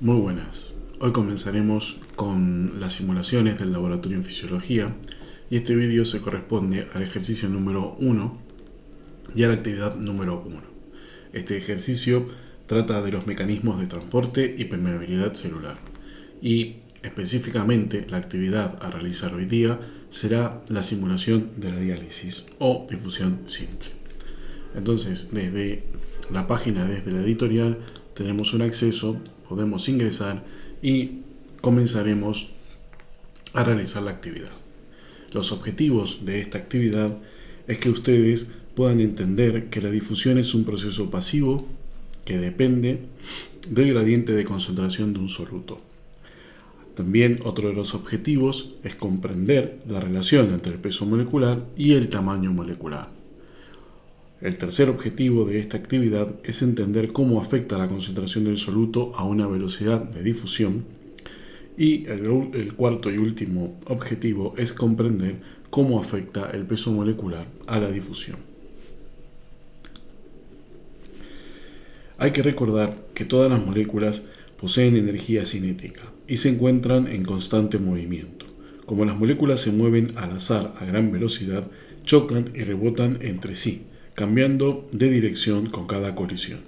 Muy buenas. Hoy comenzaremos con las simulaciones del laboratorio en fisiología y este vídeo se corresponde al ejercicio número 1 y a la actividad número 1. Este ejercicio trata de los mecanismos de transporte y permeabilidad celular y específicamente la actividad a realizar hoy día será la simulación de la diálisis o difusión simple. Entonces, desde la página, desde la editorial, tenemos un acceso, podemos ingresar y comenzaremos a realizar la actividad. Los objetivos de esta actividad es que ustedes puedan entender que la difusión es un proceso pasivo que depende del gradiente de concentración de un soluto. También otro de los objetivos es comprender la relación entre el peso molecular y el tamaño molecular. El tercer objetivo de esta actividad es entender cómo afecta la concentración del soluto a una velocidad de difusión. Y el cuarto y último objetivo es comprender cómo afecta el peso molecular a la difusión. Hay que recordar que todas las moléculas poseen energía cinética y se encuentran en constante movimiento. Como las moléculas se mueven al azar a gran velocidad, chocan y rebotan entre sí, cambiando de dirección con cada colisión.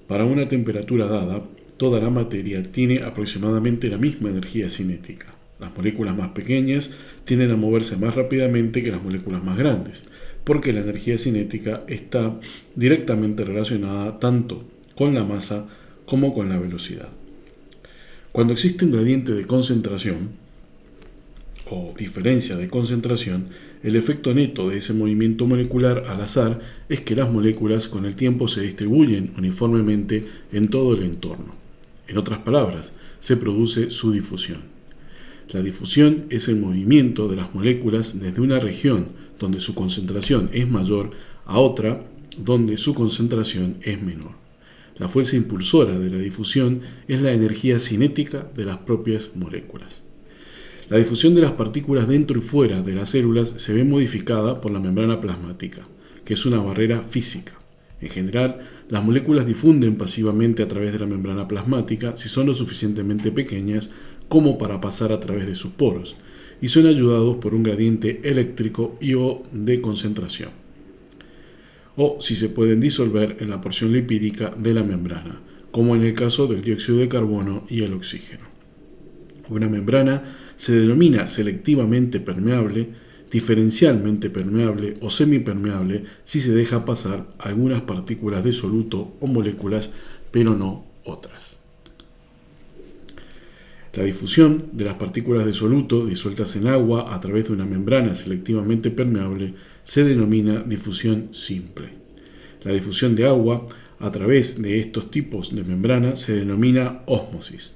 Para una temperatura dada, toda la materia tiene aproximadamente la misma energía cinética. Las moléculas más pequeñas tienden a moverse más rápidamente que las moléculas más grandes, porque la energía cinética está directamente relacionada tanto con la masa como con la velocidad. Cuando existe un gradiente de concentración, o diferencia de concentración, el efecto neto de ese movimiento molecular al azar es que las moléculas con el tiempo se distribuyen uniformemente en todo el entorno. En otras palabras, se produce su difusión. La difusión es el movimiento de las moléculas desde una región donde su concentración es mayor a otra donde su concentración es menor. La fuerza impulsora de la difusión es la energía cinética de las propias moléculas. La difusión de las partículas dentro y fuera de las células se ve modificada por la membrana plasmática, que es una barrera física. En general, las moléculas difunden pasivamente a través de la membrana plasmática si son lo suficientemente pequeñas como para pasar a través de sus poros, y son ayudados por un gradiente eléctrico y o de concentración, o si se pueden disolver en la porción lipídica de la membrana, como en el caso del dióxido de carbono y el oxígeno. Una membrana se denomina selectivamente permeable, diferencialmente permeable o semipermeable si se deja pasar algunas partículas de soluto o moléculas, pero no otras. La difusión de las partículas de soluto disueltas en agua a través de una membrana selectivamente permeable se denomina difusión simple. La difusión de agua a través de estos tipos de membrana se denomina ósmosis.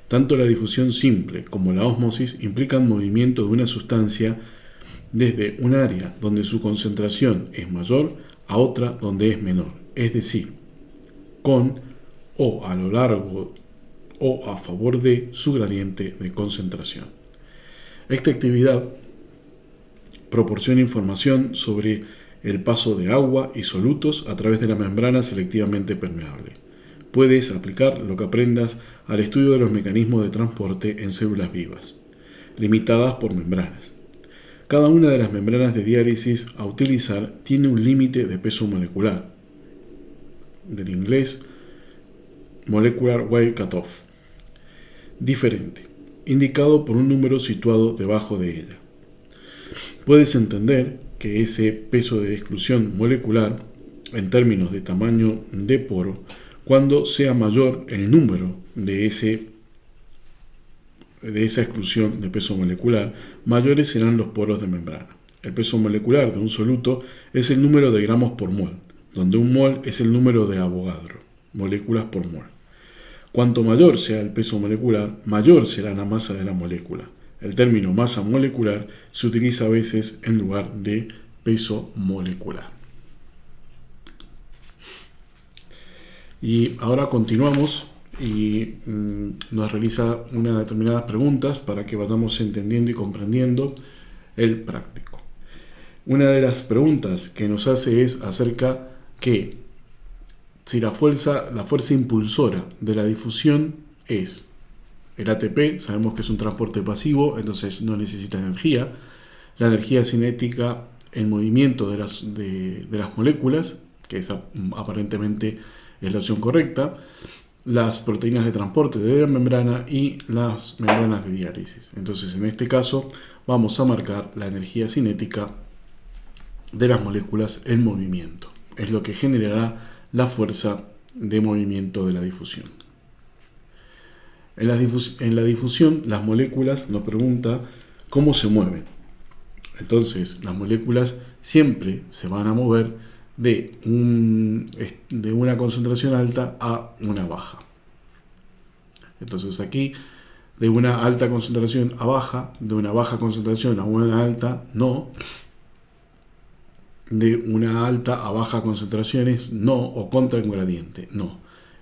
Tanto la difusión simple como la ósmosis implican movimiento de una sustancia desde un área donde su concentración es mayor a otra donde es menor, es decir, con o a lo largo o a favor de su gradiente de concentración. Esta actividad proporciona información sobre el paso de agua y solutos a través de la membrana selectivamente permeable. Puedes aplicar lo que aprendas al estudio de los mecanismos de transporte en células vivas, limitadas por membranas. Cada una de las membranas de diálisis a utilizar tiene un límite de peso molecular, del inglés Molecular Weight Cutoff, diferente, indicado por un número situado debajo de ella. Puedes entender que ese peso de exclusión molecular, en términos de tamaño de poro, cuando sea mayor el número de esa exclusión de peso molecular, mayores serán los poros de membrana. El peso molecular de un soluto es el número de gramos por mol, donde un mol es el número de Avogadro, moléculas por mol. Cuanto mayor sea el peso molecular, mayor será la masa de la molécula. El término masa molecular se utiliza a veces en lugar de peso molecular. Y ahora continuamos y nos realiza unas determinadas preguntas para que vayamos entendiendo y comprendiendo el práctico. Una de las preguntas que nos hace es acerca que si la fuerza impulsora de la difusión es el ATP, sabemos que es un transporte pasivo, entonces no necesita energía. La energía cinética en movimiento de las moléculas, que aparentemente es la opción correcta. Las proteínas de transporte de la membrana y las membranas de diálisis. Entonces, en este caso, vamos a marcar la energía cinética de las moléculas en movimiento. Es lo que generará la fuerza de movimiento de la difusión. En la difusión, las moléculas nos pregunta cómo se mueven. Entonces, las moléculas siempre se van a mover de una concentración alta a una baja. Entonces aquí, de una alta concentración a baja, de una baja concentración a una alta, no. De una alta a baja concentraciones, no, o contra un gradiente, no.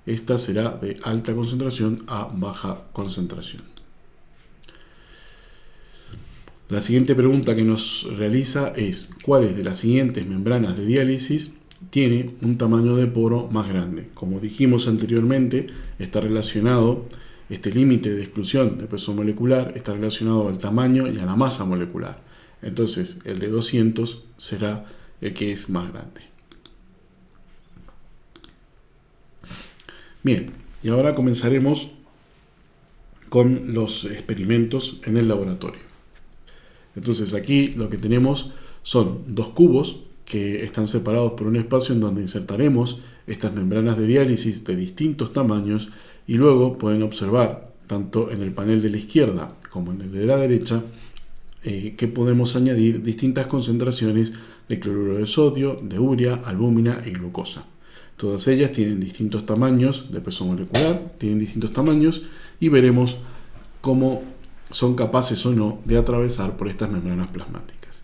Esta será de alta concentración a baja concentración. La siguiente pregunta que nos realiza es: ¿cuáles de las siguientes membranas de diálisis tiene un tamaño de poro más grande? Como dijimos anteriormente, está relacionado, este límite de exclusión de peso molecular está relacionado al tamaño y a la masa molecular. Entonces, el de 200 será el que es más grande. Bien, y ahora comenzaremos con los experimentos en el laboratorio. Entonces aquí lo que tenemos son dos cubos que están separados por un espacio en donde insertaremos estas membranas de diálisis de distintos tamaños, y luego pueden observar, tanto en el panel de la izquierda como en el de la derecha, que podemos añadir distintas concentraciones de cloruro de sodio, de urea, albúmina y glucosa. Todas ellas tienen distintos tamaños de peso molecular, tienen distintos tamaños, y veremos cómo son capaces o no de atravesar por estas membranas plasmáticas.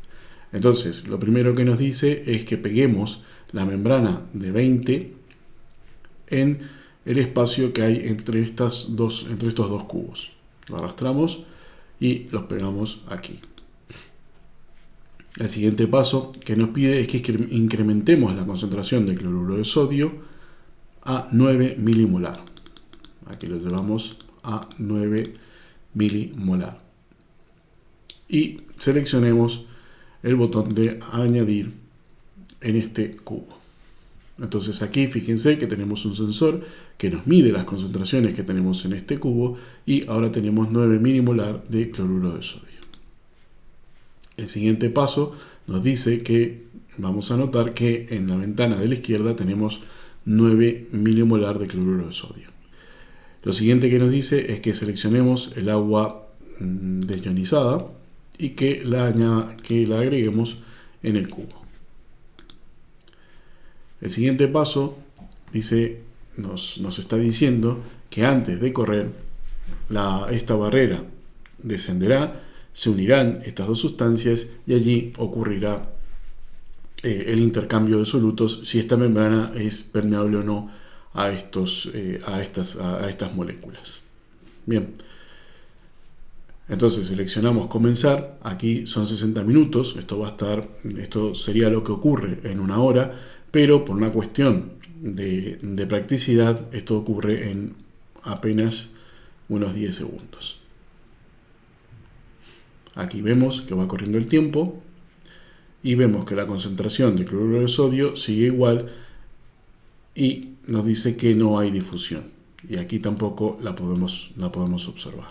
Entonces, lo primero que nos dice es que peguemos la membrana de 20 en el espacio que hay entre estos dos cubos. Lo arrastramos y los pegamos aquí. El siguiente paso que nos pide es que incrementemos la concentración de cloruro de sodio a 9 milimolar. Aquí lo llevamos a 9 milimolar. Y seleccionemos el botón de añadir en este cubo. Entonces aquí fíjense que tenemos un sensor que nos mide las concentraciones que tenemos en este cubo, y ahora tenemos 9 milimolar de cloruro de sodio. El siguiente paso nos dice que vamos a notar que en la ventana de la izquierda tenemos 9 milimolar de cloruro de sodio. Lo siguiente que nos dice es que seleccionemos el agua desionizada y que la agreguemos en el cubo. El siguiente paso nos está diciendo que antes de correr esta barrera descenderá, se unirán estas dos sustancias y allí ocurrirá el intercambio de solutos, si esta membrana es permeable o no a estas moléculas. Bien, entonces seleccionamos comenzar. Aquí son 60 minutos. Esto sería lo que ocurre en una hora, pero por una cuestión de practicidad, esto ocurre en apenas unos 10 segundos. Aquí vemos que va corriendo el tiempo y vemos que la concentración de cloruro de sodio sigue igual y nos dice que no hay difusión. Y aquí tampoco la podemos observar.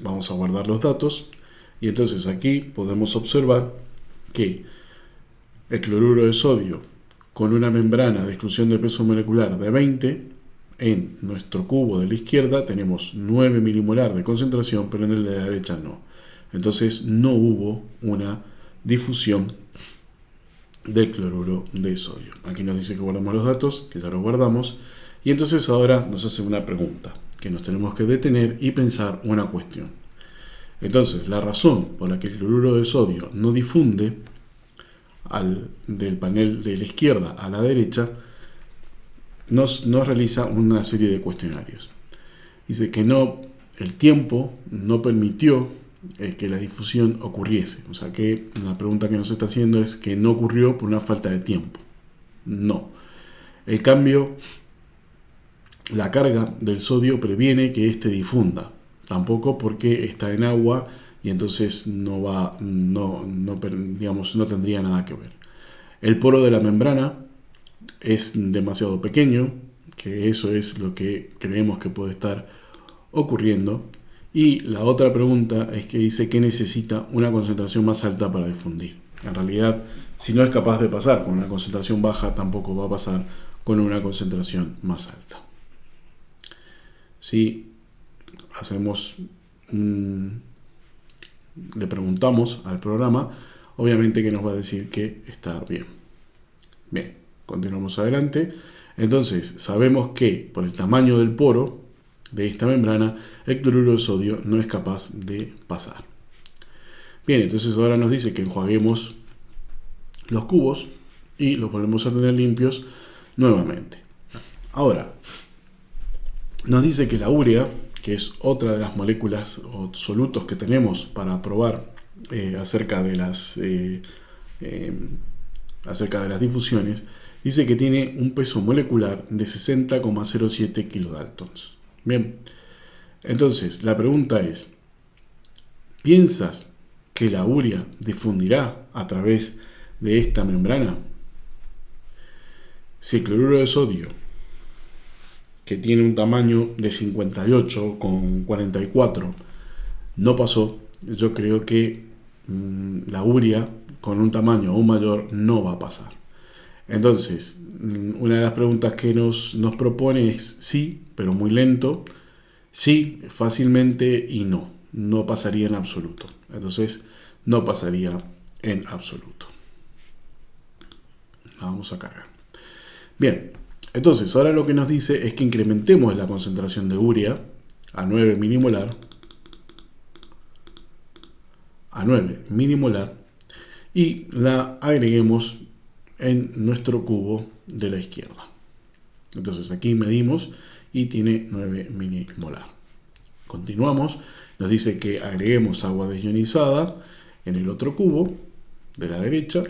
Vamos a guardar los datos y entonces aquí podemos observar que el cloruro de sodio con una membrana de exclusión de peso molecular de 20, en nuestro cubo de la izquierda tenemos 9 milimolar de concentración, pero en el de la derecha no. Entonces no hubo una difusión de cloruro de sodio. Aquí nos dice que guardamos los datos, que ya los guardamos, y entonces ahora nos hace una pregunta, que nos tenemos que detener y pensar una cuestión. Entonces, la razón por la que el cloruro de sodio no difunde del panel de la izquierda a la derecha, nos realiza una serie de cuestionarios. Dice que el tiempo no permitió que la difusión ocurriese. O sea que la pregunta que nos está haciendo es que no ocurrió por una falta de tiempo. No. El cambio la carga del sodio previene que éste difunda. Tampoco porque está en agua y entonces digamos, no tendría nada que ver. El poro de la membrana es demasiado pequeño, que eso es lo que creemos que puede estar ocurriendo. Y la otra pregunta es que dice que necesita una concentración más alta para difundir. En realidad, si no es capaz de pasar con una concentración baja, tampoco va a pasar con una concentración más alta. Si hacemos le preguntamos al programa, obviamente que nos va a decir que está bien. Bien, continuamos adelante. Entonces, sabemos que por el tamaño del poro de esta membrana, el cloruro de sodio no es capaz de pasar. Bien, entonces ahora nos dice que enjuaguemos los cubos y los volvemos a tener limpios nuevamente. Ahora, nos dice que la urea, que es otra de las moléculas o solutos que tenemos para probar acerca de las difusiones, dice que tiene un peso molecular de 60,07 kilodaltons. Bien, entonces la pregunta es, ¿piensas que la urea difundirá a través de esta membrana? Si el cloruro de sodio, que tiene un tamaño de 58,44, no pasó, yo creo que la urea con un tamaño aún mayor no va a pasar. Entonces, una de las preguntas que nos propone es sí, pero muy lento, sí, fácilmente y no pasaría en absoluto. Entonces, no pasaría en absoluto. La vamos a cargar. Bien, entonces ahora lo que nos dice es que incrementemos la concentración de urea a 9 milimolar, y la agreguemos en nuestro cubo de la izquierda. Entonces aquí medimos y tiene 9 milimolar. Continuamos, nos dice que agreguemos agua desionizada en el otro cubo de la derecha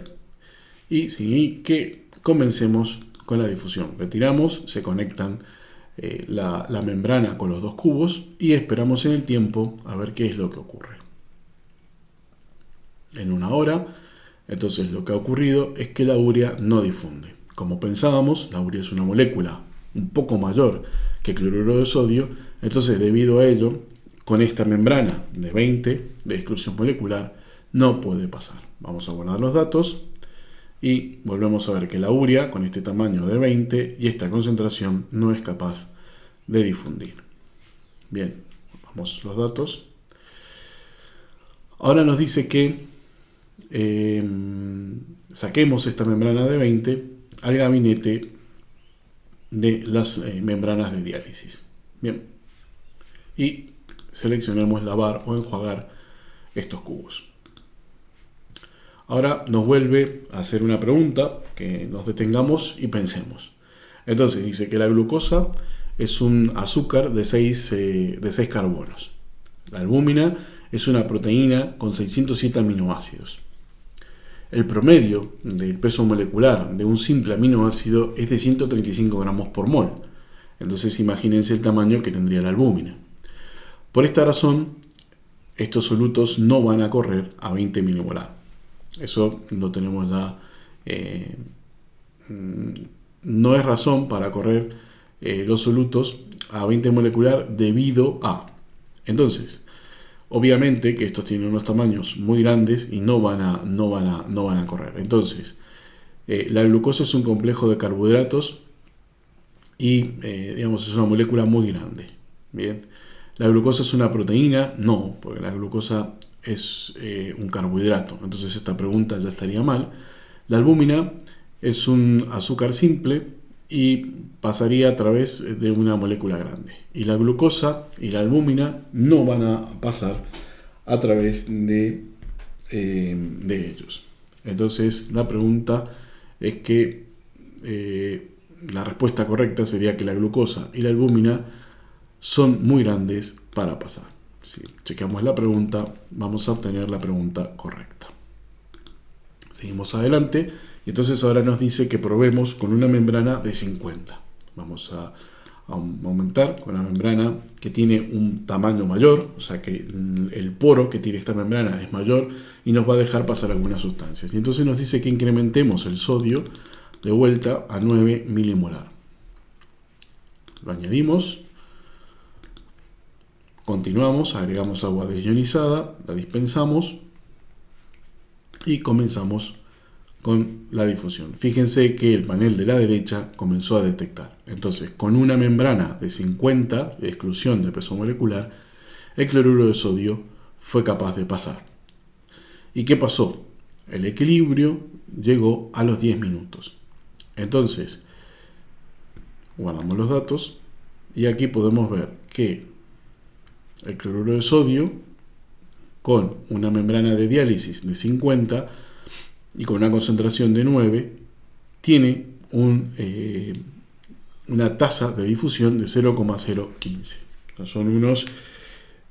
y sí, que comencemos con la difusión. Retiramos, se conectan la membrana con los dos cubos y esperamos en el tiempo a ver qué es lo que ocurre. En una hora, entonces lo que ha ocurrido es que la urea no difunde. Como pensábamos, la urea es una molécula un poco mayor que el cloruro de sodio, entonces debido a ello, con esta membrana de 20 de exclusión molecular, no puede pasar. Vamos a guardar los datos y volvemos a ver que la urea con este tamaño de 20 y esta concentración no es capaz de difundir. Bien, vamos los datos. Ahora nos dice que saquemos esta membrana de 20 al gabinete de las membranas de diálisis. Bien, y seleccionemos lavar o enjuagar estos cubos. Ahora nos vuelve a hacer una pregunta, que nos detengamos y pensemos. Entonces dice que la glucosa es un azúcar de 6 carbonos. La albúmina es una proteína con 607 aminoácidos. El promedio del peso molecular de un simple aminoácido es de 135 gramos por mol. Entonces imagínense el tamaño que tendría la albúmina. Por esta razón, estos solutos no van a correr a 20 milimolar. Eso lo tenemos ya. No es razón para correr los solutos a 20 molecular debido a. Entonces, obviamente que estos tienen unos tamaños muy grandes y no van a correr. Entonces, la glucosa es un complejo de carbohidratos y digamos es una molécula muy grande. Bien, la glucosa es una proteína, no, porque la glucosa es un carbohidrato. Entonces esta pregunta ya estaría mal. La albúmina es un azúcar simple y pasaría a través de una molécula grande. Y la glucosa y la albúmina no van a pasar a través de ellos. Entonces la pregunta es que la respuesta correcta sería que la glucosa y la albúmina son muy grandes para pasar. Si chequeamos la pregunta, vamos a obtener la pregunta correcta. Seguimos adelante y entonces ahora nos dice que probemos con una membrana de 50. Vamos a aumentar con la membrana que tiene un tamaño mayor, o sea que el poro que tiene esta membrana es mayor y nos va a dejar pasar algunas sustancias. Y entonces nos dice que incrementemos el sodio de vuelta a 9 milimolar. Lo añadimos, continuamos, agregamos agua desionizada, la dispensamos y comenzamos con la difusión. Fíjense que el panel de la derecha comenzó a detectar. Entonces, con una membrana de 50 de exclusión de peso molecular, el cloruro de sodio fue capaz de pasar. ¿Y qué pasó? El equilibrio llegó a los 10 minutos. Entonces, guardamos los datos y aquí podemos ver que el cloruro de sodio con una membrana de diálisis de 50 y con una concentración de 9 tiene una tasa de difusión de 0,015. Son unos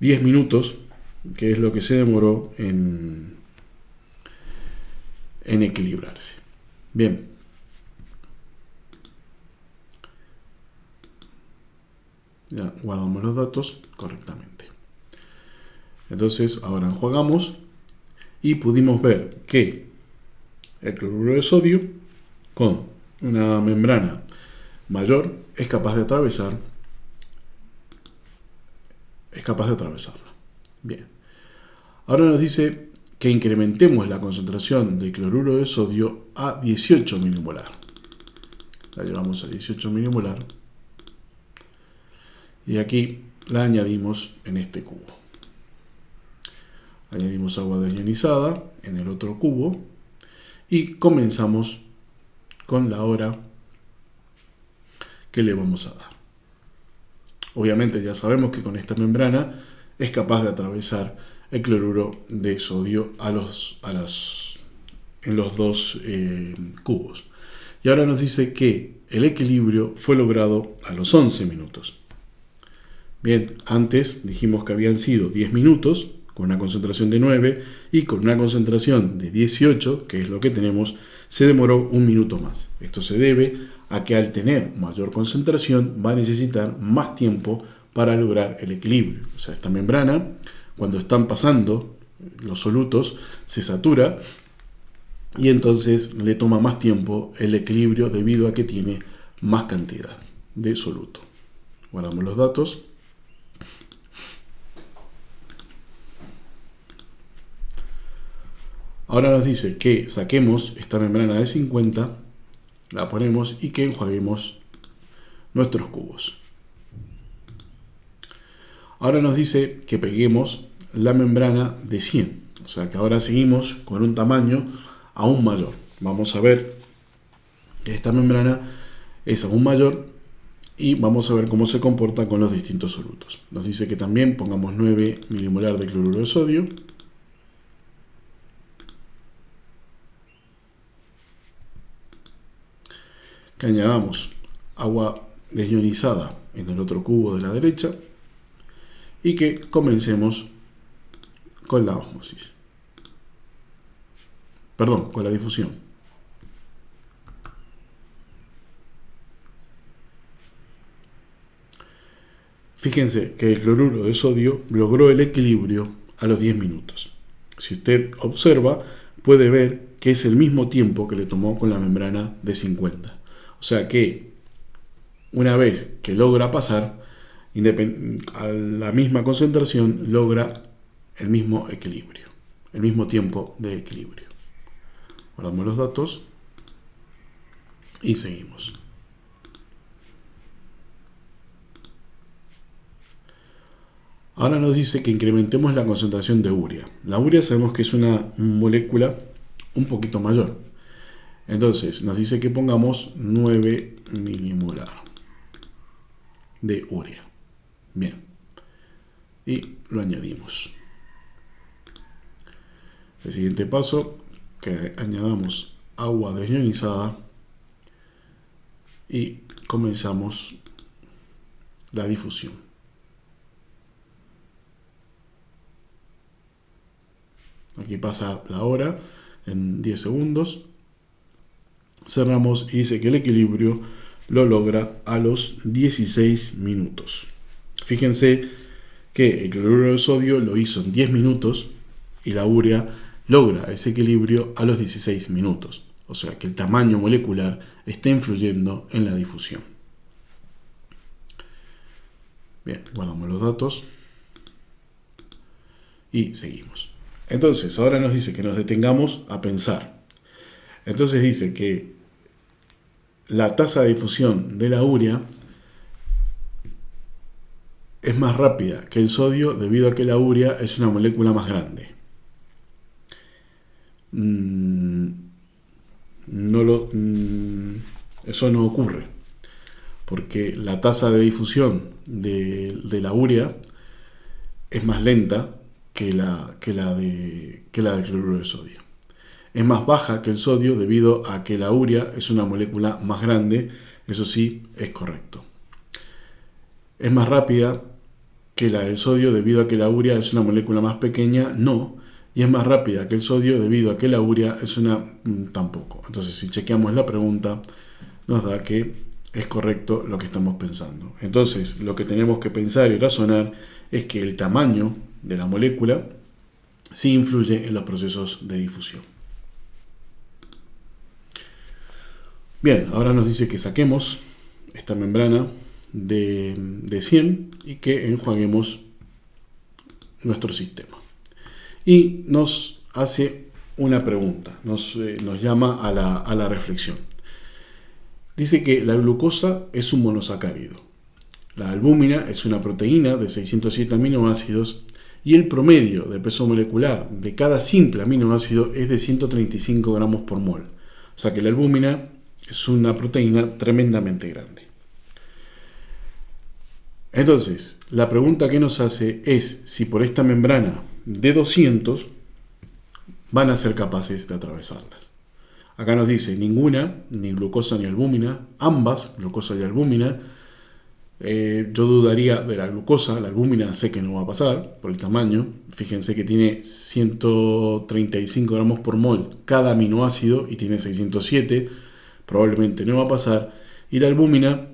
10 minutos, que es lo que se demoró en equilibrarse. Bien. Ya guardamos los datos correctamente. Entonces ahora enjuagamos y pudimos ver que el cloruro de sodio con una membrana mayor es capaz de atravesarla. Bien. Ahora nos dice que incrementemos la concentración de cloruro de sodio a 18 milimolar. La llevamos a 18 milimolar y aquí la añadimos en este cubo. Añadimos agua desionizada en el otro cubo y comenzamos con la hora que le vamos a dar. Obviamente ya sabemos que con esta membrana es capaz de atravesar el cloruro de sodio en los dos cubos. Y ahora nos dice que el equilibrio fue logrado a los 11 minutos. Bien, antes dijimos que habían sido 10 minutos con una concentración de 9 y con una concentración de 18, que es lo que tenemos, se demoró un minuto más. Esto se debe a que al tener mayor concentración va a necesitar más tiempo para lograr el equilibrio. O sea, esta membrana, cuando están pasando los solutos, se satura y entonces le toma más tiempo el equilibrio debido a que tiene más cantidad de soluto. Guardamos los datos. Ahora nos dice que saquemos esta membrana de 50, la ponemos y que enjuaguemos nuestros cubos. Ahora nos dice que peguemos la membrana de 100, o sea que ahora seguimos con un tamaño aún mayor. Vamos a ver que esta membrana es aún mayor y vamos a ver cómo se comporta con los distintos solutos. Nos dice que también pongamos 9 milimolar de cloruro de sodio. Que añadamos agua desionizada en el otro cubo de la derecha y que comencemos con la ósmosis. Perdón, con la difusión. Fíjense que el cloruro de sodio logró el equilibrio a los 10 minutos. Si usted observa, puede ver que es el mismo tiempo que le tomó con la membrana de 50. O sea que una vez que logra pasar a la misma concentración, logra el mismo equilibrio, el mismo tiempo de equilibrio. Guardamos los datos y seguimos. Ahora nos dice que incrementemos la concentración de urea. La urea sabemos que es una molécula un poquito mayor. Entonces nos dice que pongamos 9 milimolar de urea. Bien. Y lo añadimos. El siguiente paso, que añadamos agua desionizada y comenzamos la difusión. Aquí pasa la hora en 10 segundos. Cerramos y dice que el equilibrio lo logra a los 16 minutos. Fíjense que el cloruro de sodio lo hizo en 10 minutos y la urea logra ese equilibrio a los 16 minutos. O sea que el tamaño molecular está influyendo en la difusión. Bien, guardamos los datos y seguimos. Entonces, ahora nos dice que nos detengamos a pensar. Entonces dice que la tasa de difusión de la urea es más rápida que el sodio debido a que la urea es una molécula más grande. Eso no ocurre, porque la tasa de difusión de la urea es más lenta que la de cloruro de sodio. Es más baja que el sodio debido a que la urea es una molécula más grande, eso sí es correcto. Es más rápida que la del sodio debido a que la urea es una molécula más pequeña, no. Y es más rápida que el sodio debido a que la urea es una tampoco. Entonces, si chequeamos la pregunta, nos da que es correcto lo que estamos pensando. Entonces, lo que tenemos que pensar y razonar es que el tamaño de la molécula sí influye en los procesos de difusión. Bien, ahora nos dice que saquemos esta membrana de 100 y que enjuaguemos nuestro sistema. Y nos hace una pregunta, nos llama a la reflexión. Dice que la glucosa es un monosacárido, la albúmina es una proteína de 607 aminoácidos y el promedio de peso molecular de cada simple aminoácido es de 135 gramos por mol. O sea que la albúmina es una proteína tremendamente grande. Entonces, la pregunta que nos hace es si por esta membrana de 200 van a ser capaces de atravesarlas. Acá nos dice ninguna, ni glucosa ni albúmina, ambas, glucosa y albúmina. Yo dudaría de la glucosa, la albúmina sé que no va a pasar por el tamaño. Fíjense que tiene 135 gramos por mol cada aminoácido y tiene 607, probablemente no va a pasar. Y la albúmina,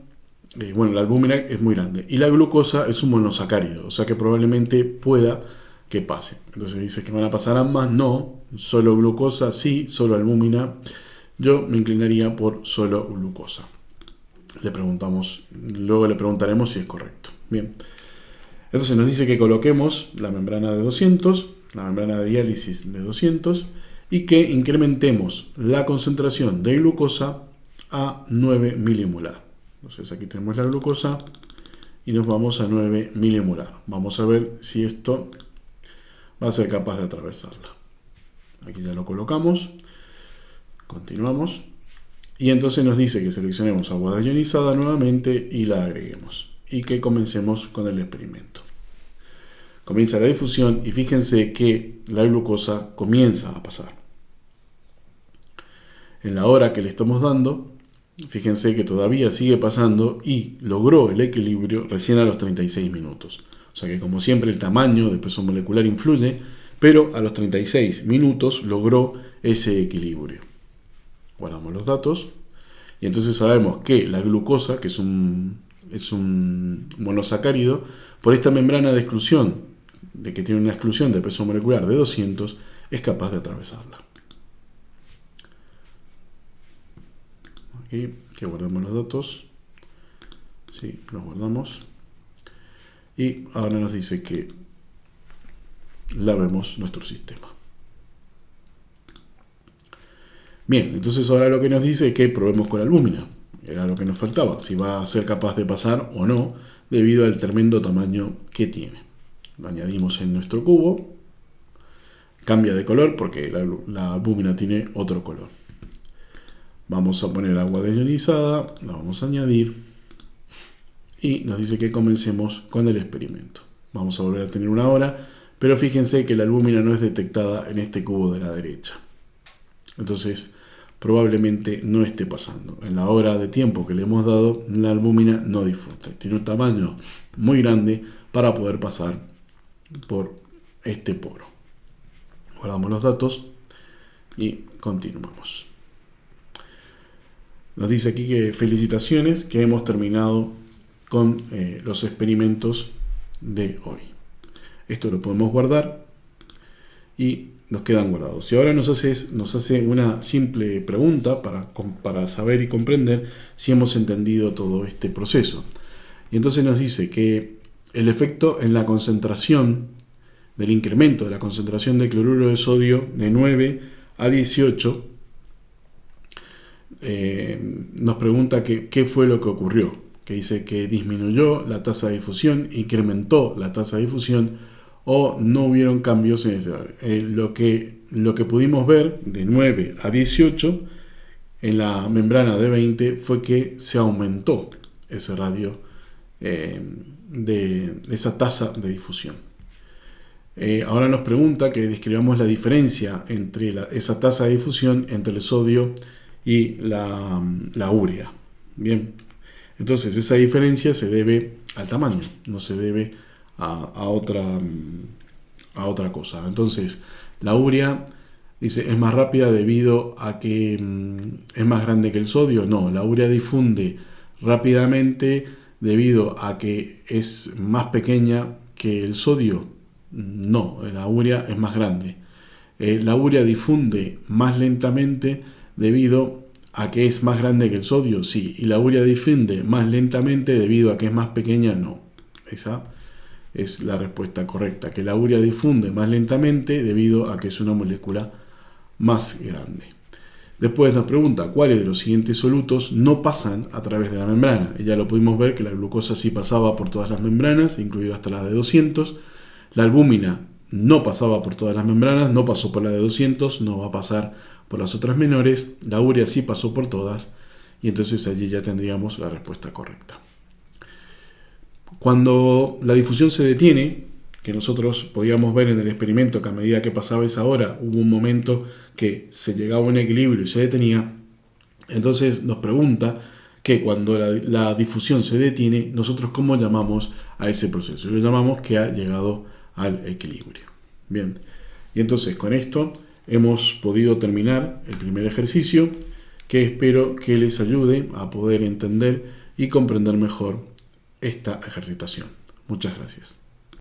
la albúmina es muy grande. Y la glucosa es un monosacárido, o sea que probablemente pueda que pase. Entonces dice que van a pasar ambas, no. Solo glucosa, sí. Solo albúmina, yo me inclinaría por solo glucosa. Luego le preguntaremos si es correcto. Bien. Entonces nos dice que coloquemos la membrana de 200, la membrana de diálisis de 200, y que incrementemos la concentración de glucosa a 9 milimolar. Entonces aquí tenemos la glucosa y nos vamos a 9 milimolar. Vamos a ver si esto va a ser capaz de atravesarla. Aquí ya lo colocamos. Continuamos. Y entonces nos dice que seleccionemos agua ionizada nuevamente y la agreguemos. Y que comencemos con el experimento. Comienza la difusión y fíjense que la glucosa comienza a pasar. En la hora que le estamos dando, fíjense que todavía sigue pasando y logró el equilibrio recién a los 36 minutos. O sea que como siempre el tamaño de peso molecular influye, pero a los 36 minutos logró ese equilibrio. Guardamos los datos y entonces sabemos que la glucosa, que es un monosacárido, por esta membrana de exclusión, de que tiene una exclusión de peso molecular de 200, es capaz de atravesarla. Aquí que guardamos los datos. Sí, los guardamos. Y ahora nos dice que lavemos nuestro sistema. Bien, entonces ahora lo que nos dice es que probemos con la albúmina. Era lo que nos faltaba, si va a ser capaz de pasar o no, debido al tremendo tamaño que tiene. Lo añadimos en nuestro cubo. Cambia de color porque la albúmina tiene otro color. Vamos a poner agua deionizada, la vamos a añadir y nos dice que comencemos con el experimento. Vamos a volver a tener una hora, pero fíjense que la albúmina no es detectada en este cubo de la derecha. Entonces, probablemente no esté pasando. En la hora de tiempo que le hemos dado, la albúmina no disfruta. Tiene un tamaño muy grande para poder pasar por este poro. Guardamos los datos y continuamos. Nos dice aquí que felicitaciones, que hemos terminado con los experimentos de hoy. Esto lo podemos guardar y nos quedan guardados. Y ahora nos hace una simple pregunta para saber y comprender si hemos entendido todo este proceso. Y entonces nos dice que el efecto en la concentración del incremento de la concentración de cloruro de sodio de 9 a 18 nos pregunta qué fue lo que ocurrió, que dice que disminuyó la tasa de difusión, incrementó la tasa de difusión o no hubieron cambios en ese. Lo que pudimos ver de 9 a 18 en la membrana de 20 fue que se aumentó ese radio de esa tasa de difusión. Ahora nos pregunta que describamos la diferencia entre esa tasa de difusión entre el sodio y la urea. Bien, entonces esa diferencia se debe al tamaño, no se debe a otra cosa. Entonces la urea dice es más rápida debido a que es más grande que el sodio. No, la urea difunde rápidamente debido a que es más pequeña que el sodio. No, la urea es más grande. La urea difunde más lentamente debido a que es más grande que el sodio, sí. Y la urea difunde más lentamente debido a que es más pequeña, no. Esa es la respuesta correcta, que la urea difunde más lentamente debido a que es una molécula más grande. Después nos pregunta cuáles de los siguientes solutos no pasan a través de la membrana. Y ya lo pudimos ver que la glucosa sí pasaba por todas las membranas, incluido hasta la de 200. La albúmina no pasaba por todas las membranas, no pasó por la de 200, no va a pasar por las otras menores. La urea sí pasó por todas y entonces allí ya tendríamos la respuesta correcta. Cuando la difusión se detiene, que nosotros podíamos ver en el experimento que a medida que pasaba esa hora hubo un momento que se llegaba a un equilibrio y se detenía, entonces nos pregunta que cuando la difusión se detiene, nosotros ¿cómo llamamos a ese proceso? Lo llamamos que ha llegado al equilibrio. Bien, y entonces con esto hemos podido terminar el primer ejercicio, que espero que les ayude a poder entender y comprender mejor esta ejercitación. Muchas gracias.